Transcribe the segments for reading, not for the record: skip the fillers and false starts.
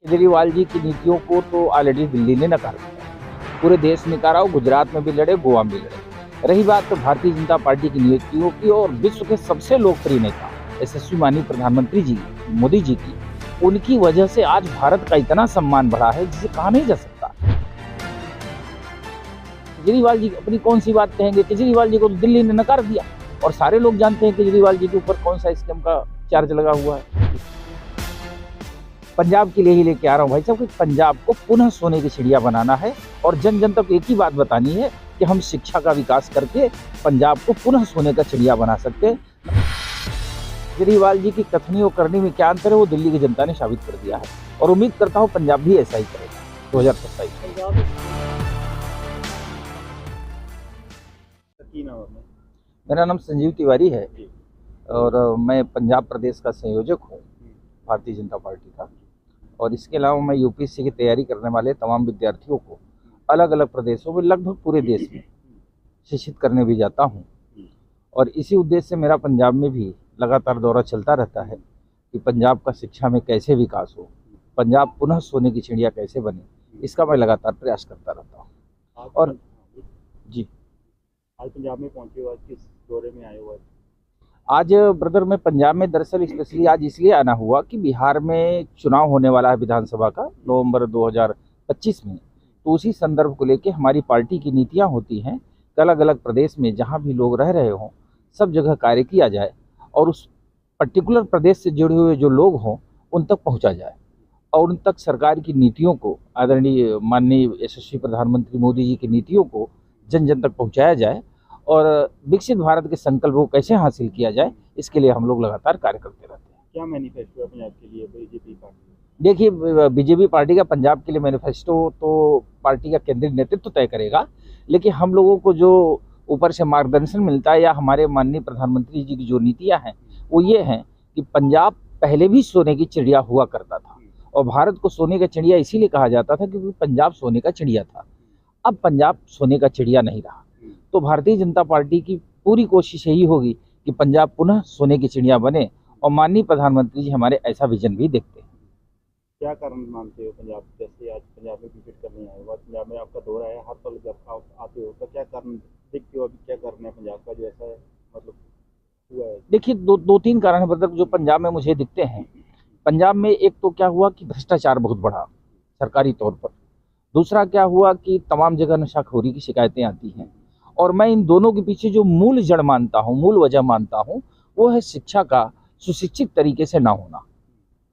केजरीवाल जी की नीतियों को तो ऑलरेडी दिल्ली ने नकार दिया। पूरे देश ने नकारा, गुजरात में भी लड़े, गोवा में भी लड़े। रही बात तो भारतीय जनता पार्टी की नीतियों की और विश्व के सबसे लोकप्रिय नेता यशस्वी माननीय प्रधानमंत्री जी मोदी जी की, उनकी वजह से आज भारत का इतना सम्मान बढ़ा है जिसे कहा नहीं जा सकता। केजरीवाल जी अपनी कौन सी बात कहेंगे? केजरीवाल जी को तो दिल्ली ने नकार दिया और सारे लोग जानते हैं केजरीवाल जी के ऊपर कौन सा स्कैम का चार्ज लगा हुआ है। पंजाब के लिए ही लेके आ रहा हूँ भाई साहब कि पंजाब को पुनः सोने की चिड़िया बनाना है और जन जन तक एक ही बात बतानी है कि हम शिक्षा का विकास करके पंजाब को पुनः सोने का चिड़िया बना सकते हैं। केजरीवाल जी की कथनी और करनी में क्या अंतर है वो दिल्ली की जनता ने साबित कर दिया है और उम्मीद करता हूँ पंजाब भी ऐसा ही करेगा 2027। मेरा नाम संजीव तिवारी है और मैं पंजाब प्रदेश का संयोजक हूँ भारतीय जनता पार्टी का। और इसके अलावा मैं यूपीएससी की तैयारी करने वाले तमाम विद्यार्थियों को अलग अलग प्रदेशों में, लगभग पूरे देश में शिक्षित करने भी जाता हूं। और इसी उद्देश्य से मेरा पंजाब में भी लगातार दौरा चलता रहता है कि पंजाब का शिक्षा में कैसे विकास हो, पंजाब पुनः सोने की चिड़िया कैसे बने, इसका मैं लगातार प्रयास करता रहता हूँ। और जी, आज पंजाब में पहुंचे हुआ, किस दौरे में आए हुआ? आज ब्रदर मैं पंजाब में दरअसल स्पेशली आज इसलिए आना हुआ कि बिहार में चुनाव होने वाला है विधानसभा का नवंबर 2025 में। तो उसी संदर्भ को लेके हमारी पार्टी की नीतियां होती हैं कि अलग अलग प्रदेश में जहां भी लोग रह रहे हों सब जगह कार्य किया जाए और उस पर्टिकुलर प्रदेश से जुड़े हुए जो लोग हों उन तक पहुँचा जाए और उन तक सरकार की नीतियों को, आदरणीय माननीय यशस्वी प्रधानमंत्री मोदी जी की नीतियों को जन जन तक पहुँचाया जाए और विकसित भारत के संकल्प को कैसे हासिल किया जाए, इसके लिए हम लोग लगातार कार्य करते रहते हैं। क्या मैनिफेस्टो है पंजाब के लिए बीजेपी पार्टी? देखिए, बीजेपी पार्टी का पंजाब के लिए मैनिफेस्टो तो पार्टी का केंद्रीय नेतृत्व तय करेगा, लेकिन हम लोगों को जो ऊपर से मार्गदर्शन मिलता है या हमारे माननीय प्रधानमंत्री जी की जो नीतियाँ हैं वो ये हैं कि पंजाब पहले भी सोने की चिड़िया हुआ करता था और भारत को सोने का चिड़िया इसीलिए कहा जाता था क्योंकि पंजाब सोने का चिड़िया था। अब पंजाब सोने का चिड़िया नहीं रहा, तो भारतीय जनता पार्टी की पूरी कोशिश यही होगी कि पंजाब पुनः सोने की चिड़िया बने और माननीय प्रधानमंत्री जी हमारे ऐसा विजन भी देखते हैं। क्या कारण मानते हो पंजाब, जैसे आज पंजाब में विजिट करने आए हो, पंजाब में आपका दौरा है, हर पल जब आप आते हो तो क्या कारण देखते हो? अभी क्या कारण है पंजाब का जो ऐसा है मतलब हुआ है? देखिए, दो तीन कारण है मतलब जो पंजाब में मुझे दिखते हैं। पंजाब में एक तो क्या हुआ कि भ्रष्टाचार बहुत बढ़ा सरकारी तौर पर, दूसरा क्या हुआ कि तमाम जगह नशाखोरी की शिकायतें आती हैं और मैं इन दोनों के पीछे जो मूल जड़ मानता हूँ, मूल वजह मानता हूँ वो है शिक्षा का सुशिक्षित तरीके से ना होना,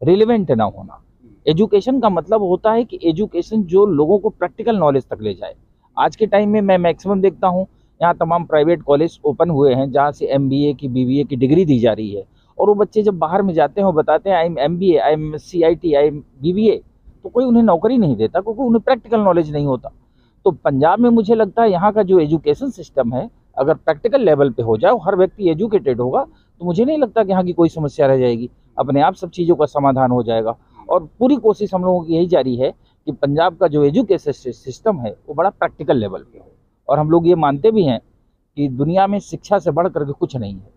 रिलेवेंट ना होना। एजुकेशन का मतलब होता है कि एजुकेशन जो लोगों को प्रैक्टिकल नॉलेज तक ले जाए। आज के टाइम में मैं मैक्सिमम देखता हूँ यहाँ तमाम प्राइवेट कॉलेज ओपन हुए हैं जहाँ से MBA की, BBA की डिग्री दी जा रही है और वो बच्चे जब बाहर में जाते हैं वो बताते हैं I am MBA, I am CIT, I am BBA, तो कोई उन्हें नौकरी नहीं देता क्योंकि उन्हें प्रैक्टिकल नॉलेज नहीं होता। तो पंजाब में मुझे लगता है यहाँ का जो एजुकेशन सिस्टम है अगर प्रैक्टिकल लेवल पे हो जाए, हर व्यक्ति एजुकेटेड होगा, तो मुझे नहीं लगता कि यहाँ की कोई समस्या रह जाएगी, अपने आप सब चीज़ों का समाधान हो जाएगा। और पूरी कोशिश हम लोगों की यही जारी है कि पंजाब का जो एजुकेशन सिस्टम है वो बड़ा प्रैक्टिकल लेवल पे हो और हम लोग ये मानते भी हैं कि दुनिया में शिक्षा से बढ़ करके कुछ नहीं है।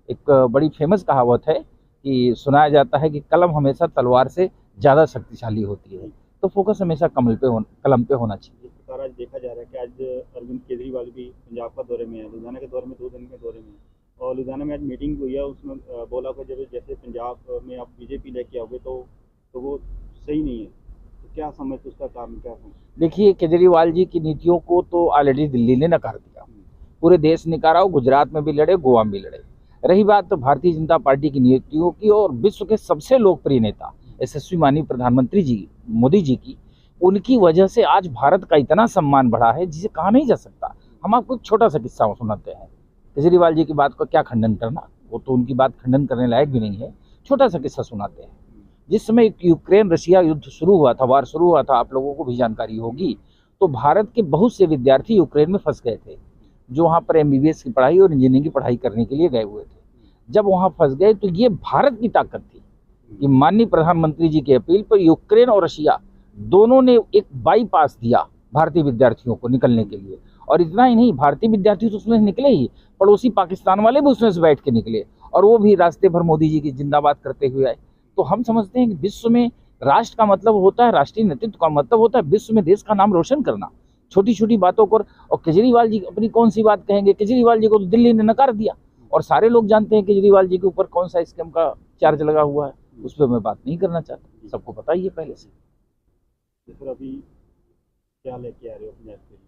एक बड़ी फेमस कहावत है कि सुनाया जाता है कि कलम हमेशा तलवार से ज़्यादा शक्तिशाली होती है, तो फोकस हमेशा कलम पे होना चाहिए। इस प्रकार आज देखा जा रहा है कि आज अरविंद केजरीवाल भी पंजाब का दौरे में है, लुधियाना के दौरे में 2 दिन के दौरे में, और लुधियाना में आज मीटिंग हुई है, उसमें बोला कि जब जैसे पंजाब में आप बीजेपी लेके आओगे तो वो सही नहीं है। तो क्या समझते उसका कारण क्या है? देखिए, केजरीवाल जी की नीतियों को तो ऑलरेडी दिल्ली ने नकार दिया, पूरे देश ने नकारा, गुजरात में भी लड़े, गोवा में भी लड़े। रही बात तो भारतीय जनता पार्टी की नीतियों की और विश्व के सबसे लोकप्रिय नेता यशस्वी माननीय प्रधानमंत्री जी मोदी जी की, उनकी वजह से आज भारत का इतना सम्मान बढ़ा है जिसे कहा नहीं जा सकता। हम आपको एक छोटा सा किस्सा सुनाते हैं। केजरीवाल जी की बात का क्या खंडन करना, वो तो उनकी बात खंडन करने लायक भी नहीं है। छोटा सा किस्सा सुनाते हैं। जिस समय यूक्रेन रशिया युद्ध शुरू हुआ था, वार शुरू हुआ था, आप लोगों को भी जानकारी होगी, तो भारत के बहुत से विद्यार्थी यूक्रेन में फंस गए थे जो वहाँ पर MBBS की पढ़ाई और इंजीनियरिंग की पढ़ाई करने के लिए गए हुए थे। जब वहाँ फंस गए तो ये भारत की ताकत थी कि माननीय प्रधानमंत्री जी की अपील पर यूक्रेन और रशिया दोनों ने एक बाईपास दिया भारतीय विद्यार्थियों को निकलने के लिए। और इतना ही नहीं, भारतीय विद्यार्थी तो उसमें निकले ही, पड़ोसी पाकिस्तान वाले भी उसमें से बैठ के निकले और वो भी रास्ते भर मोदी जी की जिंदाबाद करते हुए आए। तो हम समझते हैं कि विश्व में राष्ट्र का मतलब होता है, राष्ट्रीय नेतृत्व का मतलब होता है विश्व में देश का नाम रोशन करना। छोटी छोटी बातों को, और केजरीवाल जी अपनी कौन सी बात कहेंगे? केजरीवाल जी को तो दिल्ली ने नकार दिया और सारे लोग जानते हैं केजरीवाल जी के ऊपर कौन सा स्कैम का चार्ज लगा हुआ है। उस पर मैं बात नहीं करना चाहता, सबको पता ही है पहले से। सर अभी क्या लेके आ रहे हो पंजाब के लिए?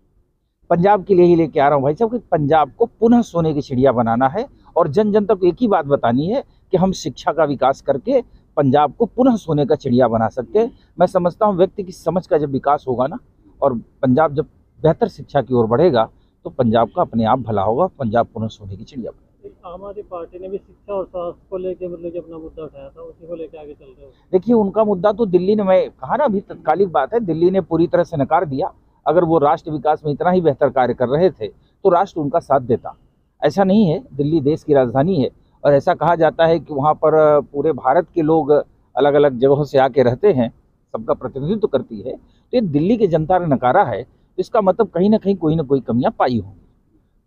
पंजाब के लिए ही लेके आ रहा हूँ भाई साहब कि पंजाब को पुनः सोने की चिड़िया बनाना है और जन जन तक एक ही बात बतानी है कि हम शिक्षा का विकास करके पंजाब को पुनः सोने का चिड़िया बना सकते हैं। मैं समझता हूँ व्यक्ति की समझ का जब विकास होगा ना, और पंजाब जब बेहतर शिक्षा की ओर बढ़ेगा, तो पंजाब का अपने आप भला होगा, पंजाब पुनः सोने की चिड़िया बनेगा। आम आदमी पार्टी ने भी शिक्षा और स्वास्थ्य को लेकर मतलब कि अपना मुद्दा उठाया था, उसी को लेकर आगे चल रहे हो? देखिए उनका मुद्दा तो दिल्ली ने, मैं कहा ना अभी तत्कालिक बात है, दिल्ली ने पूरी तरह से नकार दिया। अगर वो राष्ट्र विकास में इतना ही बेहतर कार्य कर रहे थे तो राष्ट्र उनका साथ देता। ऐसा नहीं है, दिल्ली देश की राजधानी है और ऐसा कहा जाता है कि वहाँ पर पूरे भारत के लोग अलग अलग जगहों से आके रहते हैं, सबका प्रतिनिधित्व करती है। तो ये दिल्ली की जनता ने नकारा है, तो इसका मतलब कहीं ना कहीं कोई ना कोई कमियां पाई होंगी।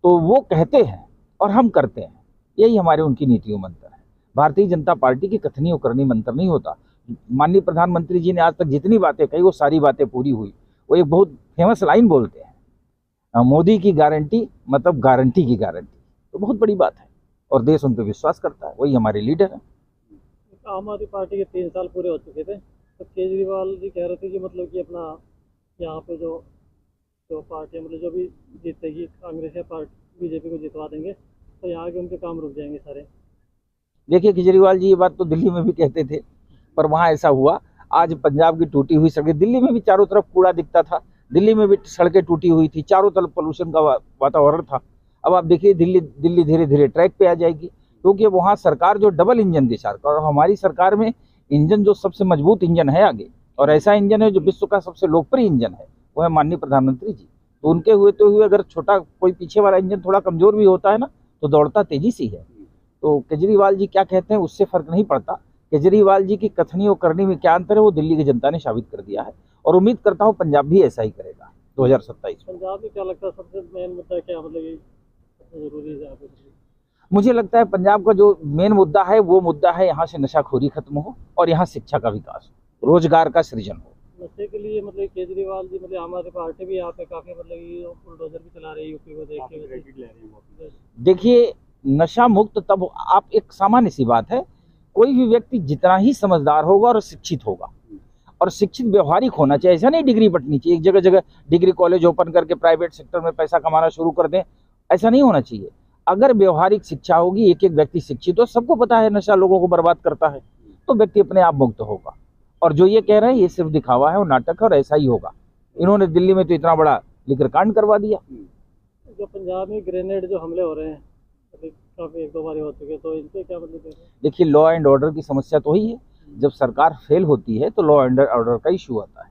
तो वो कहते हैं और हम करते हैं, यही हमारे उनकी नीतियों मंत्र है। भारतीय जनता पार्टी की कथनी और करनी मंत्र नहीं होता। माननीय प्रधानमंत्री जी ने आज तक जितनी बातें कही वो सारी बातें पूरी हुई। वो एक बहुत फेमस लाइन बोलते हैं, मोदी की गारंटी मतलब गारंटी की गारंटी। तो बहुत बड़ी बात है और देश उन पर विश्वास करता है, वही हमारे लीडर हैं। आम आदमी पार्टी के 3 साल पूरे हो चुके थे, तो केजरीवाल जी कह रहे थे कि मतलब कि अपना यहाँ पे जो पार्टी मतलब जो भी जीतेगी कांग्रेस या पार्टी बीजेपी को जितवा देंगे तो यहाँ के उनके काम रुक जाएंगे सारे। देखिए केजरीवाल जी ये बात तो दिल्ली में भी कहते थे, पर वहाँ ऐसा हुआ। आज पंजाब की टूटी हुई सड़कें, दिल्ली में भी चारों तरफ कूड़ा दिखता था, दिल्ली में भी सड़कें टूटी हुई थी, चारों तरफ पोल्यूशन का वातावरण था। अब आप देखिए दिल्ली धीरे धीरे ट्रैक पे आ जाएगी, क्योंकि वहाँ सरकार जो डबल इंजन थी सरकार, और हमारी सरकार में इंजन जो सबसे मजबूत इंजन है आगे, और ऐसा इंजन है जो विश्व का सबसे लोकप्रिय इंजन है, वो है माननीय प्रधानमंत्री जी। तो उनके हुए अगर छोटा कोई पीछे वाला इंजन थोड़ा कमजोर भी होता है ना, तो दौड़ता तेजी से है। तो केजरीवाल जी क्या कहते हैं उससे फर्क नहीं पड़ता। केजरीवाल जी की कथनी और करनी में क्या अंतर है वो दिल्ली की जनता ने साबित कर दिया है, और उम्मीद करता हूँ पंजाब भी ऐसा ही करेगा 2027। पंजाब में क्या लगता है सबसे मेन मुद्दा क्या, मतलब ये सबसे जरूरी है? मुझे लगता है पंजाब का जो मेन मुद्दा है वो मुद्दा है यहाँ से नशाखोरी खत्म हो और यहाँ शिक्षा का विकास हो, रोजगार का सृजन हो। नशे के लिए मतलब केजरीवाल जी मतलब आम आदमी पार्टी भी यहाँ पे काफी मतलब बुलडोजर भी चला रही है यूपी को देख के। देखिए नशा मुक्त तब, आप एक सामान्य सी बात है, कोई भी व्यक्ति जितना ही समझदार होगा और शिक्षित होगा, और शिक्षित व्यवहारिक होना चाहिए। ऐसा नहीं डिग्री बंटनी चाहिए, एक जगह जगह डिग्री कॉलेज ओपन करके प्राइवेट सेक्टर में पैसा कमाना शुरू कर दें, ऐसा नहीं होना चाहिए। अगर व्यवहारिक शिक्षा होगी, एक एक व्यक्ति शिक्षित हो, सबको पता है नशा लोगों को बर्बाद करता है, तो व्यक्ति अपने आप मुक्त होगा। और जो ये कह रहे हैं ये सिर्फ दिखावा है और नाटक है, और ऐसा ही होगा। इन्होंने दिल्ली में तो इतना बड़ा लिकर कांड करवा दिया। जो पंजाब में ग्रेनेड जो हमले हो रहे हैं काफी 1-2 बार हो चुके, तो इनसे क्या मतलब? देखिए लॉ एंड ऑर्डर की समस्या तो ही है, जब सरकार फेल होती है तो लॉ एंड ऑर्डर का इशू आता है।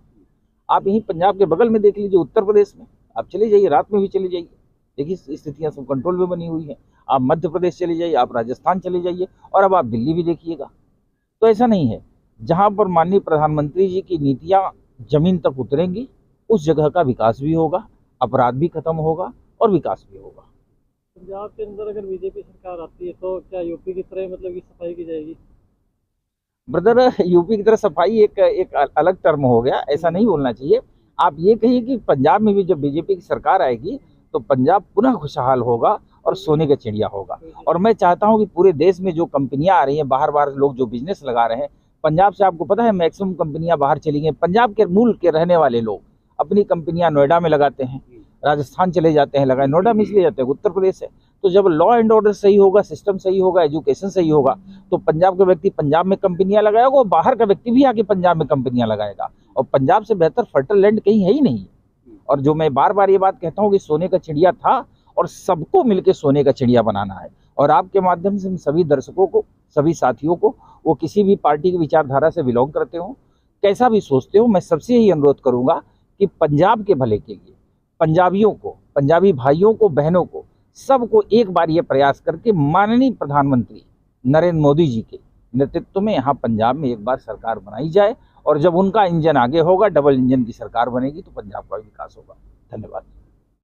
आप यहीं पंजाब के बगल में देख लीजिए, उत्तर प्रदेश में आप चले जाइए, रात में भी चले जाइए, देखिए स्थितियां सब कंट्रोल में बनी हुई है। आप मध्य प्रदेश चले जाइए, आप राजस्थान चले जाइए, और अब आप दिल्ली भी देखिएगा। तो ऐसा नहीं है, जहां पर माननीय प्रधानमंत्री जी की नीतियां जमीन तक उतरेंगी उस जगह का विकास भी होगा, अपराध भी खत्म होगा और विकास भी होगा। पंजाब के अंदर अगर बीजेपी सरकार आती है तो क्या यूपी की तरह मतलब की सफाई की जाएगी? ब्रदर यूपी की तरह सफाई एक अलग टर्म हो गया, ऐसा नहीं बोलना चाहिए। आप ये कहिए कि पंजाब में भी जब बीजेपी की सरकार आएगी तो पंजाब पुनः खुशहाल होगा और सोने का चिड़िया होगा। और मैं चाहता हूं कि पूरे देश में जो कंपनियां आ रही हैं, बाहर लोग जो बिजनेस लगा रहे हैं, पंजाब से आपको पता है मैक्सिमम कंपनियां बाहर चली गई। पंजाब के मूल के रहने वाले लोग अपनी कंपनियां नोएडा में लगाते हैं, राजस्थान चले जाते हैं लगाए, नोएडा में इसलिए जाते हैं, उत्तर प्रदेश है। तो जब लॉ एंड ऑर्डर सही होगा, सिस्टम सही होगा, एजुकेशन सही होगा, तो पंजाब का व्यक्ति पंजाब में कंपनियां लगाएगा और बाहर का व्यक्ति भी आके पंजाब में कंपनियां लगाएगा। और पंजाब से बेहतर फर्टल लैंड कहीं है ही नहीं। और जो मैं बार बार ये बात कहता हूँ कि सोने का चिड़िया था और सबको मिलकर सोने का चिड़िया बनाना है। और आपके माध्यम से सभी दर्शकों को, सभी साथियों को, वो किसी भी पार्टी की विचारधारा से बिलोंग करते हो, कैसा भी सोचते हो, मैं सबसे यही अनुरोध करूंगा कि पंजाब के भले के लिए पंजाबियों को, पंजाबी भाइयों को, बहनों को, सबको एक बार ये प्रयास करके माननीय प्रधानमंत्री नरेंद्र मोदी जी के नेतृत्व में यहाँ पंजाब में एक बार सरकार बनाई जाए। और जब उनका इंजन आगे होगा, डबल इंजन की सरकार बनेगी, तो पंजाब का विकास होगा। धन्यवाद।